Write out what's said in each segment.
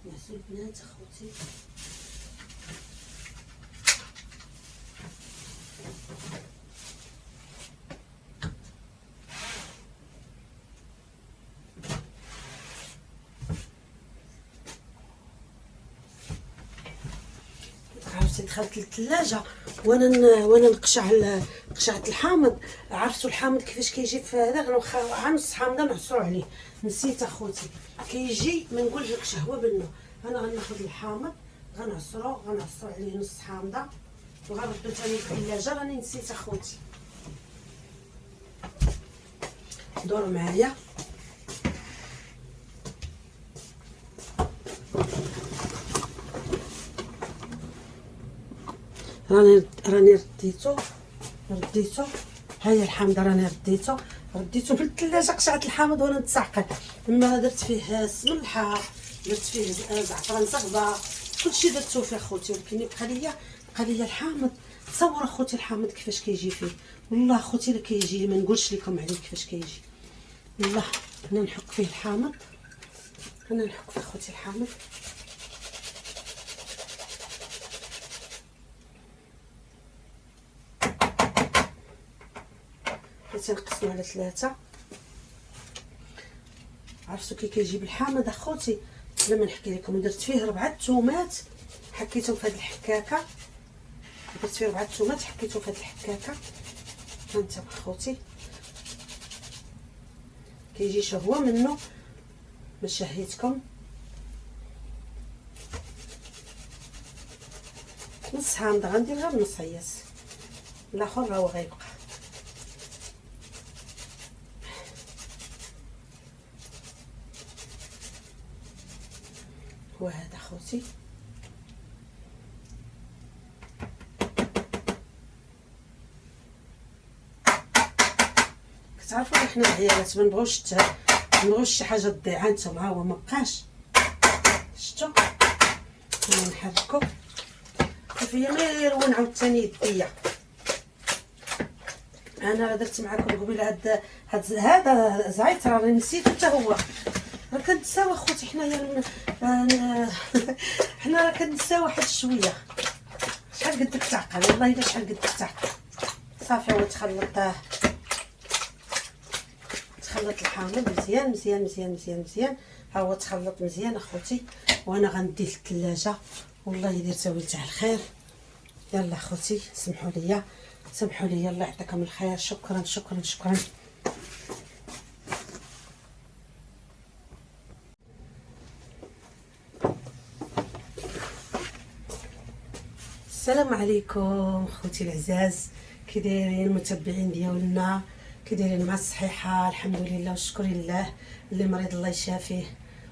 نعسو البنات اخوتي. عرفتي دخلت للثلاجه وانا قشعت الحامض. عرفتوا الحامض كيفاش كيجي في هذا؟ واخا نص حامضه نعصروا عليه. نسيت اخوتي كيجي ما نقول لكش هو بنو. انا غناخذ الحامض غنعصر عليه نص حامضه وغنردو ثاني في الثلاجه. راني نسيت اخوتي. دوروا معايا. راني رديتو. هاهي الحامضه راني رديتو في الثلاجه. قشعت الحامض وانا نتسعقل. اما درت فيه السملحه، درت فيه زعفران زغبه، كلشي درتو فيه اخوتي. ولكن بقى ليا الحامض. تصور اخوتي الحامض كيفاش كيجي فيه. والله اخوتي الا كيجي ما نقولش لكم عليه كيفاش كيجي. والله انا نحك فيه الحامض. نحك فيه اخوتي الحامض. تنقسمو على 3. عرفتوا كي كيجيب الحامض اخوتي؟ لما نحكي لكم درت فيه 4 تومات حكيتهم في هذه الحكاكه. درت فيه 4 تومات حكيتهم في هذه الحكاكه. هانتم اخوتي كيجي شهوه منه. ما شهيتكم نص حامضه غندير غير نص هياس، الاخر راهو غيبقى. وهذا اخوتي كتعرفوا حنا العيالات ما نبغوش شي حاجه تضيع. انتم ها هو ما بقاش. شفتوا نحركو كيفيه ما يرون عاوتاني يديا. انا راه درت معكم قبيله هذا زعيت راه نسيتو حتى هو. راه كنتساوى اخوتي حنايا. حنا راه كنتساوى واحد شويه. شحال قدك تعقل والله الا شحال قدك تعقل. صافي هو تخلط الحامض مزيان مزيان مزيان مزيان مزيان. ها هو تخلط مزيان اخوتي. وانا غنديه للثلاجه. والله درت وليت على الخير. يلا اخوتي سمحوا لي الله يعطيكم الخير. شكرا شكرا شكرا. السلام عليكم خوتي العزاز. كي دايرين المتبعين ديالنا؟ كي دايرين مع الصحيحه؟ الحمد لله والشكر لله. اللي مريض الله يشافيه،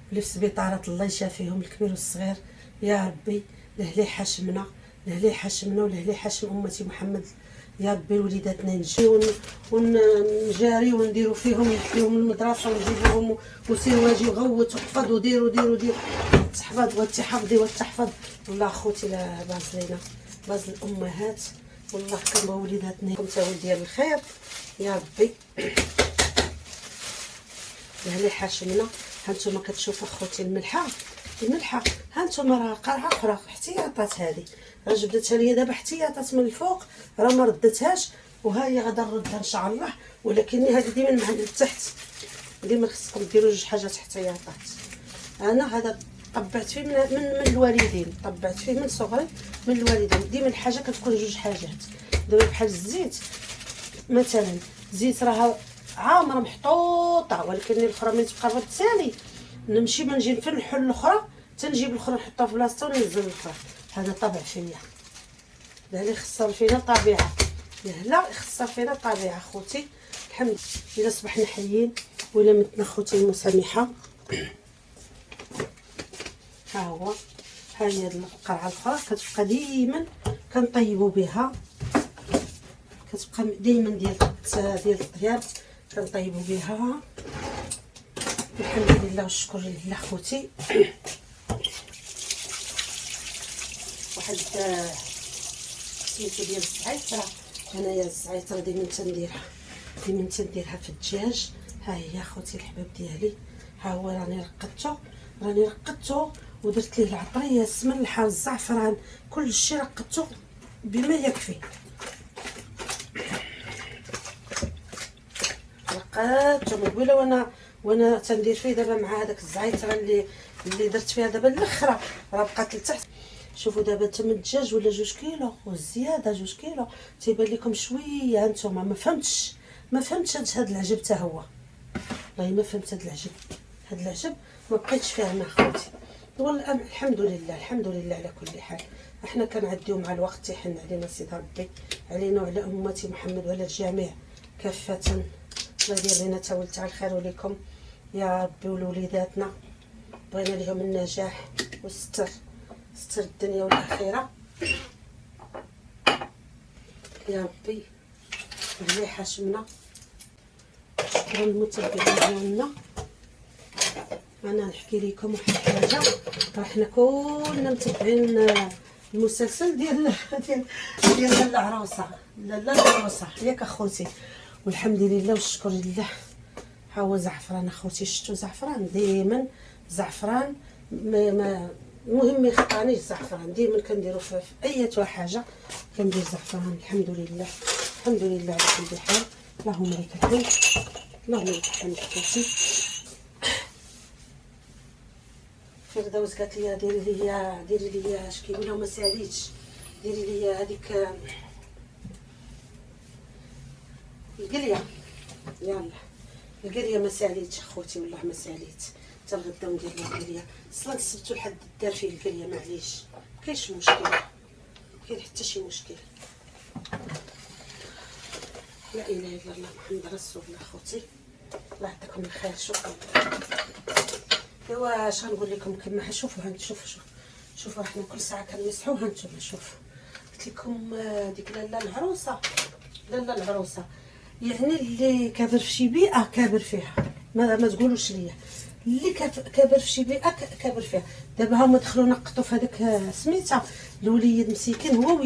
واللي في السبيطارات الله يشافيهم الكبير والصغير يا ربي. لهلي حاشمنا ولهلي حاشم امتي محمد يا ربي. وليداتنا نجي ونجاري ونديروا فيهم، نديهم المدرسه ونجيبوهم وسيروا واجي وغوت وحفظ وديروا تحفظ وتحفظي وتحفظ. والله اخوتي لا باز لينا باز الامهات. والله كنبغيو وليداتنا كنتاو ديال الخير يا ربي. لهلي حاشمنا. هانتوما كتشوفوا اخوتي الملحه هانتوما راه قرعه اخرى احتياطات. هذه راه جبدتها ليا دابا احتياطات من الفوق، راه ما ردتهاش وها هي غادا نردها ان شاء الله. ولكن هذه ديما من عند التحت. ديما خصكم ديروا جوج حاجات احتياطات. انا هذا طبعت فيه من الوالدين، طبعت فيه من صغري من الوالدين. ديما الحاجه كتكون جوج حاجات. دابا بحال الزيت مثلا، زيت راه عامره محطوطه، ولكن الاخرى ملي تبقى الرد ثاني نمشي ما نجي نحل الاخرى تنجيب الاخرى نحطها في بلاصتها وننزل الاخرى. هذا طبع فيا. لا يخسر فينا طبيعه، لا يخسر فينا طبيعه خوتي. الحمد لله صبحنا حيين ولا متنا خوتي المسامحه. ها هو ها هي القرعه الاخرى كتبقى ديما كنطيبوا بها، كتبقى ديما ديال الطياب كنطيبوا بها. الحمد لله والشكر لله خوتي. واحد سميتو ديال الزعيتره. انايا الزعيتره ديما تنديرها في الدجاج. ها هي خوتي الحباب ديالي. ها هو راني رقدته ودرت ليه العطريه، السملحه، الزعفران، كل شيء رقدته بما يكفي. رقدته من قبيله وانا تندير فيه دابا مع هذاك الزعيتره اللي درت فيها دابا الاخرى راه بقات لتحت. شوفوا دابا تم الدجاج ولا 2 كيلو والزياده 2 كيلو، تيبان لكم شويه. هانتوما ما فهمتش هاد العجب حتى هو، والله ما فهمت هاد العجب ما بقيتش فاهمه خوتي. والله الحمد لله على كل حال. احنا كنعديو مع الوقت تيحن علينا سيدي ربي، علينا وعلى امتي محمد وعلى الجميع كافه. الله يدير لنا تا ولد الخير وليكم يا ربي، ولوليداتنا بغينا لهم النجاح والستر، ستر الدنيا والاخره يا ربي. اللي حاشمنا شكرا للمتابعين ديالنا. انا نحكي لكم واحد الحاجه، راه حنا كلنا متابعين المسلسل ديال العروسه، لا العروسه ياك اخوتي، والحمد لله والشكر لله. ها هو زعفران اخوتي، شفتوا زعفران ديما، زعفران ما المهم ما يخطانيش الزعفران، ديما كنديرو في اي حاجه كندير زعفران. الحمد لله على كل حال. اللهم لك الحمد، اللهم لك الحمد اخوتي. فردوس قالت لي ديري لي اش كيقولوا ما ساليتش، ديري لي هذيك القليه، يلا القليه ما ساليتش اخوتي، والله ما ساليت حتى الغدا وندير لها القليه. صلاه السبت والحد دار فيه القليه، معليش مكاينش مشكل، كاين حتى شي مشكل. لا اله الا الله محمد رسول الله اخوتي، الله يعطيكم الخير. شكرا. ايوا اش غنقول لكم، كما شوفوا شوفوا احنا كل ساعه كنمسحوا. هانتوما شوفوا قلت لكم ديك لاله العروسه يعني اللي كابر في شي بيئه كابر فيها، ما تقولوش ليا اللي كابر في شي بيئه كابر فيها. دابا هما دخلوا نقطوا في هذاك سميتها الوليد مسكين، هو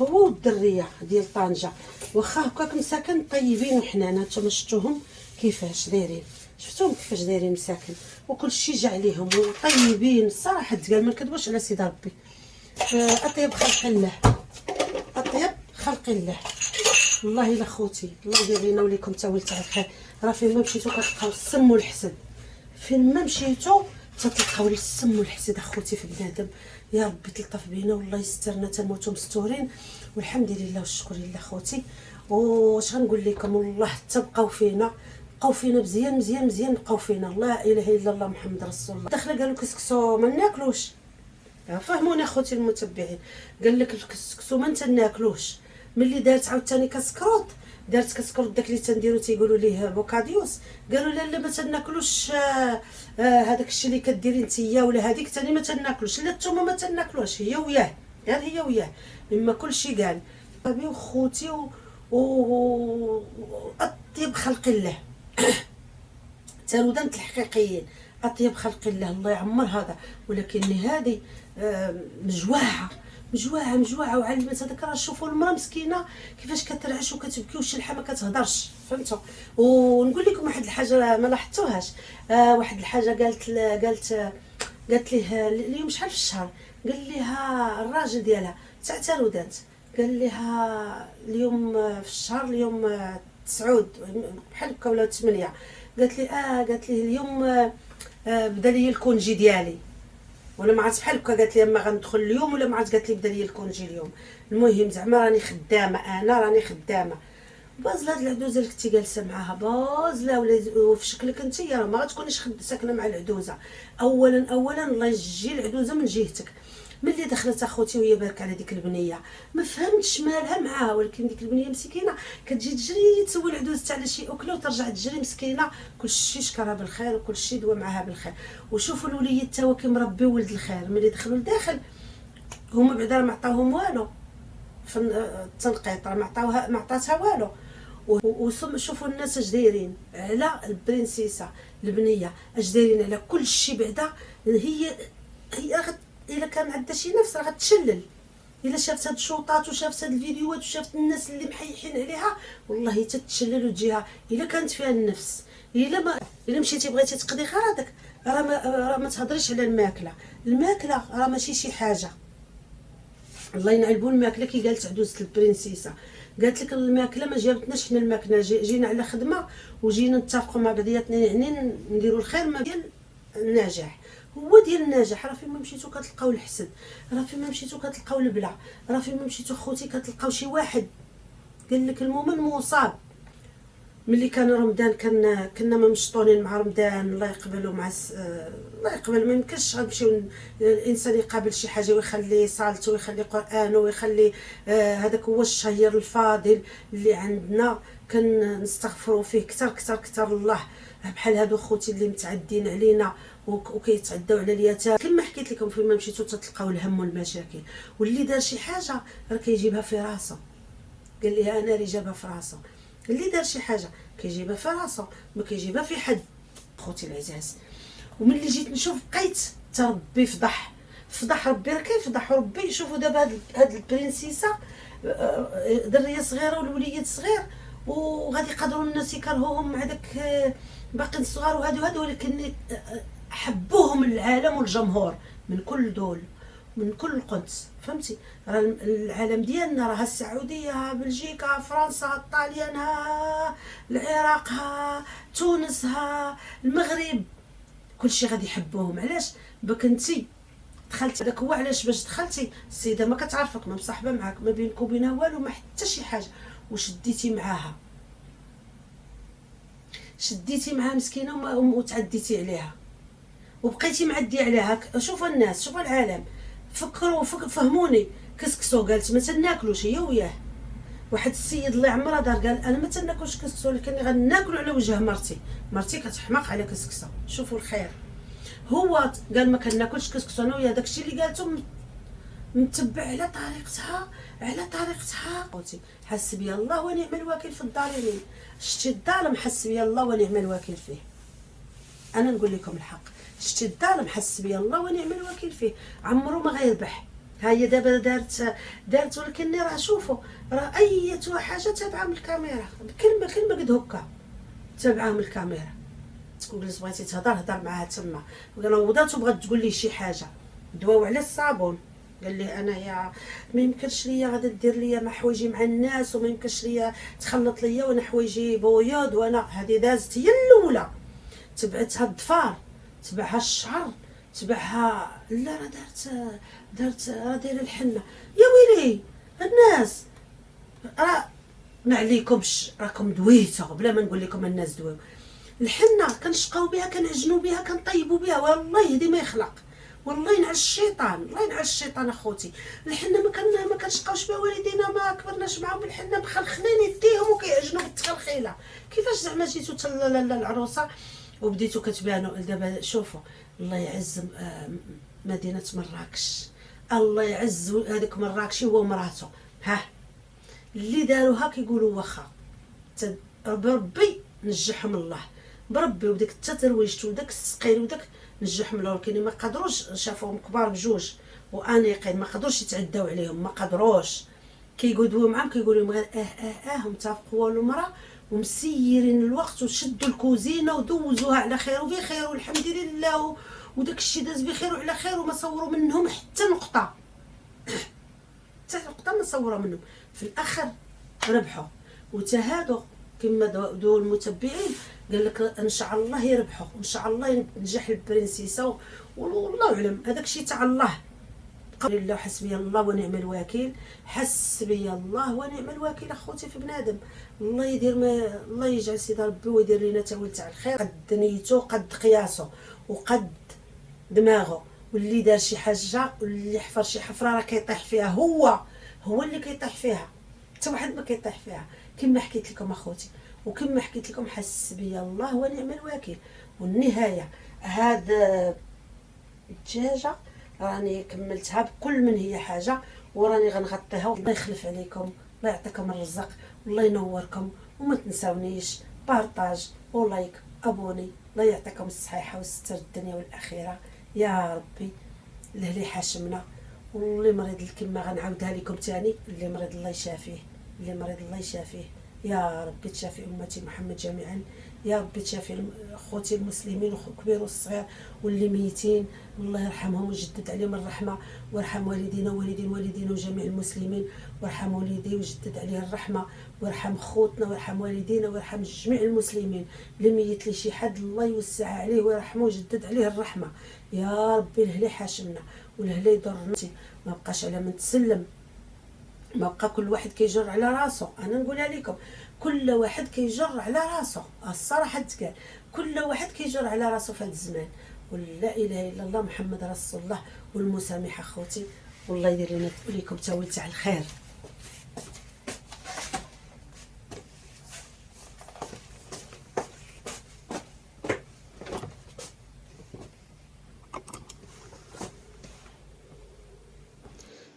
والدريه ديال طنجه، واخا هكاك مساكن طيبين وحنان. هانتوما شفتوهم كيفاش دايرين، شفتوهم كيفاش دايرين مساكن، وكل شيء جا عليهم وطيبين الصراحه تقال ما نكذبوش على سيدي ربي. اطيب خلق الله، اطيب خلق الله. والله الا خوتي الله يدير لينا وليكم تا ولد الخير. راه فين ما مشيتو كتلقاو السم والحسد، فين ما مشيتو تتلقاو السم والحسد اخوتي في بنادم. يا ربي تلطف بينا والله يسترنا تنموتو مستورين، والحمد لله والشكر لله خوتي. واش غنقول لكم، والله تبقاو فينا، بقاو فينا مزيان بقاو فينا. لا اله الا الله محمد رسول الله. داخله قالوا كسكسو ما ناكلوش، فهموني اخوتي المتبعين، قال لك الكسكسو ما ناكلوش. ملي دارت عاوتاني كسكروط، داك اللي تنديرو تيقولوا ليه بوكاديوس، قالوا لا ما تناكلوش هذاك الشيء اللي كديري نتيا ولا هذيك ثاني ما تناكلوش. لا الثومه ما تناكلوش، هي وياه غير هي وياه، اما كل شيء قال صافي. وخوتي اطيب خلق الله تالودانت الحقيقيين، اطيب خلق الله الله يعمر هذا. ولكن هذه مجوعه وعلمت هذاك. راه شوفوا المراه مسكينه كيفاش كترعش وكتبكي والشلحه ما كتهضرش، فهمتوا. ونقول لكم واحد الحاجه ما لاحظتوهاش، واحد الحاجه قالت ليه اليوم شحال في الشهر، قال لها الراجل ديالها تاع تالودانت، قال لها اليوم في الشهر اليوم 9 بحال هكا ولا 8. قالت لي اليوم بدا لي الكونجي ديالي، ولا ما عرفت بحال هكا. قالت لي اما غندخل اليوم ولا ما عرفت، قالت لي بدا لي الكونجي اليوم. المهم زعما راني خدامه بازله. هاد العدوزه اللي كنتي جالسه معاها بازله ولا في شكلك انت راه ما غتكونيش ساكنه مع العدوزه. اولا الله يجي العدوزه من جهتك. ملي دخلت اخوتي وهي بارك على ديك البنيه ما فهمتش مالها معاها، ولكن ديك البنيه مسكينه كتجي تجري تسول عدوزتها على شي اكله وترجع تجري مسكينه. كلشي شكرها بالخير وكلشي دوا معاها بالخير. وشوفوا الوليد تا هو كيمربي ولد الخير. ملي دخلوا لداخل هما بعدا ما عطاوهم والو في التنقيط، راه ما عطاتها والو. وشوفوا الناس اش دايرين على البرنسيسه البنيه، اش دايرين على كل شيء. بعدا هي الا كان عندها شي نفس راه غتشلل. الا شافت هاد الشوطات وشافت هاد الفيديوهات وشافت الناس اللي محيحين عليها والله تتشلل وتجيها. الا كانت فيها النفس، الا مشيتي بغيتي تقضي غرضك، راه ما تهضريش على الماكله. الماكله راه ماشي شي حاجه. الله ينعلبوا الماكله كي قالت عدوزه البرنسيسه، قالت لك الماكله ما جابتناش حنا الماكله، جينا على خدمه وجينا نتفقوا مع بعضياتنا، يعني نديروا الخير ما ديال النجاح. هو ديال النجاح راه فين ما مشيتو كتلقاو الحسد، راه فين ما مشيتو كتلقاو البلع، راه فين ما مشيتو خوتي كتلقاو شي واحد قال لك المؤمن مصاب. ملي كان رمضان كنا ممشطونين مع رمضان، الله يقبلوا مع الله يقبل. ما يمكنش غنمشيو الانسان يقابل شي حاجه ويخلي صالته ويخلي قرانه ويخلي هذاك هو الشهير الفاضل اللي عندنا، كنستغفروا فيه كثر كثر كثر الله. بحال هادو خوتي اللي متعدين علينا وكيتعداو على اليتامى. كما حكيت لكم فيما مشيتو تتلقاو الهم والمشاكل، واللي دار شي حاجه راه كيجيبها في راسه. قال لي انا اللي جابها في راسه. اللي دار شي حاجه كيجيبها في راسه، ما كيجيبها في حد. خوتي العزاز، وملي جيت نشوف بقيت تربي فضح ربي، راه كيفضح ربي. شوفوا دابا هاد البرنسيسه دريه صغيره والوليد صغير، وغادي يقدروا الناس يكرهوهم مع داك باقيين صغار وهادو، ولكن حبوهم العالم والجمهور من كل دول من كل القدس. فهمتي؟ راه العالم ديالنا، راه السعوديه، ها بلجيكا، ها فرنسا، ها الطاليان، ها العراق، ها تونس، ها المغرب، كلشي غادي يحبوهم. علاش؟ باك انتي دخلتي، هذاك هو علاش باش دخلتي. السيده ما كتعرفك، ما مصاحبه معاك، ما بينك وبينها والو، ما حتى شي حاجه، وشديتي معاها مسكينه وتعديتي عليها وبقيتي معدي عليها. شوفوا الناس، شوفوا العالم، فكروا فهموني. كسكسو قالت ما تناكلوش هي وياه. واحد السيد الله يعمره دار قال انا ما تناكلش كسكسو، ولكن غناكلو على وجه مرتي كتحماق على كسكسو. شوفوا الخير. هو قال ما كناكلش كسكسو انا وياه، داكشي اللي قالته متبع على طريقتها. قلتي حسبي الله ونعم الوكيل في الظالمين. شتي الظالم حسبي الله ونعم الوكيل فيه. انا نقول لكم الحق، شتي الظالم حسبي الله ونعم الوكيل فيه، عمرو ما غيربح. ها هي دابا دارت ولكن راه شوفوا، راه اي حاجه تابعه من الكاميرا، كلمه قد هكا تابعه من الكاميرا. تقول لي بغيتي هضر معاها تما، وضات وبغات تقول لي شي حاجه. دواو على الصابون، قال لي انايا ما يمكنش ليا غادي دير ليا مع حوايجي مع الناس، وما يمكنش ليا تخلط ليا وانا حوايجي بويض. وانا هذه دازت هي الاولى، تبعتها الضفار، تبعها الشعر، تبعها لا راه دارت راه دايره الحنه. يا ويلي الناس، راه ما عليكمش، راكم دويتو بلا ما نقول لكم الناس دويو. الحنه كنشقاو بها، كنعجنوا بها، كنطيبوا بها، والله يهدي ما يخلق، والله ينعس الشيطان، الله ينعس الشيطان اخوتي. الحنه ما كنشقاوش بها، والدينا ما كبرناش معاهم بالحنه، مخلخلين يديهم وكيعجنوا بالتخلخيله. كيفاش زعما جيتو حتى العروسه وبديتو كتبانوا؟ دابا شوفوا، الله يعز مدينه مراكش، الله يعز هذاك مراكشي هو ومراته، ها اللي داروها كيقولوا واخا بربي نجحهم الله، بربي. وداك التترويجت وداك السقيل وداك نجحهم الله، ولكن ما قدروش، شافوهم كبار بجوج وانيقين، ما قدروش يتعداو عليهم، ما قدروش. كيقعدوا معاهم كيقولوا لهم غير هم تافقوا والو مرا ومسيرين الوقت، وشدوا الكوزينه ودوزوها على خير وبخير والحمد لله، وداك الشيء داز بخير وعلى خير، وما صوروا منهم حتى نقطه، حتى نقطه ما صوروا منهم. في الاخر ربحوا. وتهادوا كما دو المتبعين قال لك ان شاء الله يربحوا، ان شاء الله ينجح البرنسيسه، والله اعلم هذاك الشيء تاع الله. قال الله حسبي الله ونعم الوكيل، حسبي الله ونعم الوكيل اخوتي في بنادم. الله يدير ما الله يجعل سيدي ربي ويدير لنا تاويل تاع الخير، قد نيته قد قياسه وقد دماغه. واللي دار شي حاجه واللي حفر شي حفره راه كيطيح فيها، هو اللي كيطيح فيها، حتى واحد ما كيطيح فيها. كما حكيت لكم اخوتي، وكما حكيت لكم حسبي الله ونعم الوكيل. والنهايه هاد الدجاجه راني كملتها بكل من هي حاجه، وراني غنغطيها. الله يخلف عليكم، الله يعطيكم الرزق، والله ينوركم. وما تنساونيش بارطاج ولايك ابوني. الله يعطيكم الصحيحه والستر الدنيا والاخره يا ربي. اللي حاشمنا واللي مريض كما غنعاودها لكم تاني، اللي مريض الله يشافيه، اللي مريض الله يشافيه يا ربي. تشافي امتي محمد جميعا يا ربي تشافي خوتي المسلمين وكبير والصغير واللي ميتين، والله يرحمهم ويجدد عليهم الرحمه، ويرحم والدينا ووالدين والدينا وجميع المسلمين، ويرحم والدي ويجدد عليه الرحمه، ويرحم خوتنا ويرحم والدينا ويرحم جميع المسلمين. اللي ميت لي شي حد الله يوسع عليه ويرحمه ويجدد عليه الرحمه يا ربي. الهلي حاشمنا والهلي يضرنا، ما بقاش على من تسلم، ما بقى كل واحد كيجر على راسه. انا نقولها لكم، كل واحد كيجر على راسه، الصراحه تقال كل واحد كيجر على راسه في هذا الزمان. ولا اله الا الله محمد رسول الله. والمسامحه خوتي، والله يدير لنا ليكم تاويل تاع الخير.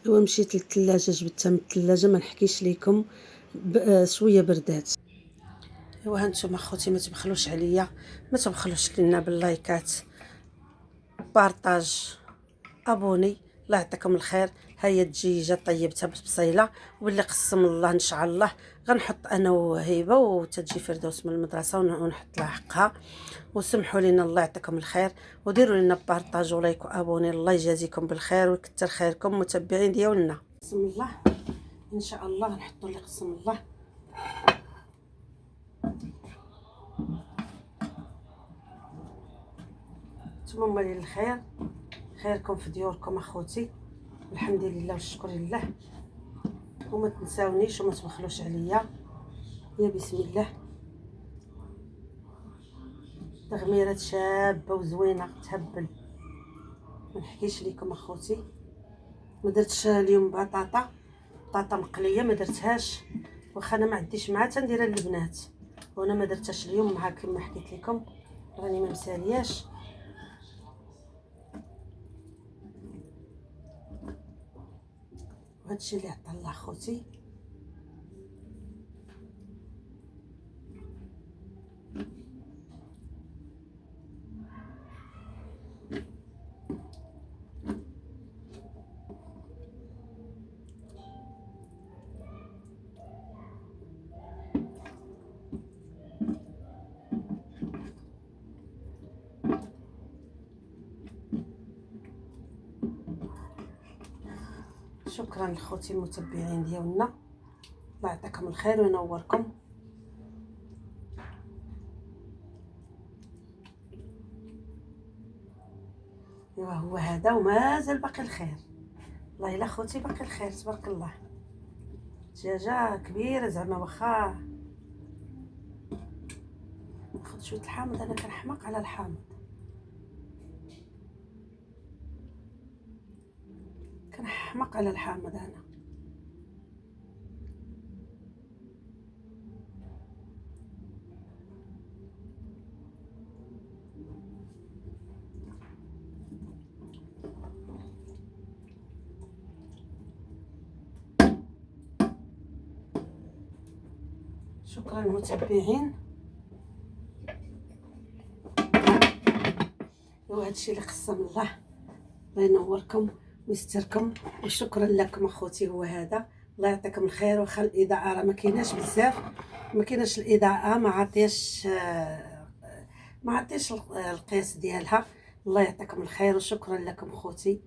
ايوا مشيت للثلاجه، جبتها من الثلاجه، ما نحكيش لكم شويه بردات. ايوا هانتوما خوتي، ما تبخلوش عليا، ما تبخلوش لنا باللايكات، بارطاج، ابوني. الله يعطيكم الخير. هيا الدجيجه طيبتها بالبصيله، واللي قسم الله ان شاء الله غنحط انا وهيبه وتجي فردوس من المدرسه ونحط لها حقها. وسمحوا لنا، الله يعطيكم الخير، وديروا لنا بارطاج ولايك وابوني. الله يجازيكم بالخير ويكثر خيركم متبعين ديالنا. قسم الله ان شاء الله نحطوا اللي قسم الله. نتمنى لي الخير، خيركم في ديوركم اخوتي، الحمد لله والشكر لله. وما تنساونيش وما تبخلوش عليا. يا بسم الله، تغميرات شابه وزوينه تهبل، ما نحكيش لكم اخوتي. ما درتش اليوم بطاطا مقليه، ما درتهاش، واخا انا ما عنديش معها تنديرها للبنات، وانا ما درتهاش اليوم مع كما حكيت لكم، راني ما مسالياش. وهادشي اللي عطا الله خوتي. شكرا لخوتي المتبعين ديالنا، الله يعطيكم الخير وينوركم. ايوا هو هذا ومازال باقي الخير، والله الا خوتي باقي الخير تبارك الله. دجاجه كبيره زعما، واخا ناخذ شويه الحامض، انا كنحماق على الحامض، كنحماق على الحامض انا. شكرا المتبعين. وهادشي اللي قسم الله، الله ينوركم ويستركم، وشكرا لكم اخوتي. هو هذا، الله يعطيكم الخير. واخا الاضاءه راه ما كايناش بزاف، ما كايناش الاضاءه، ما عطيش القياس ديالها. الله يعطيكم الخير وشكرا لكم خوتي.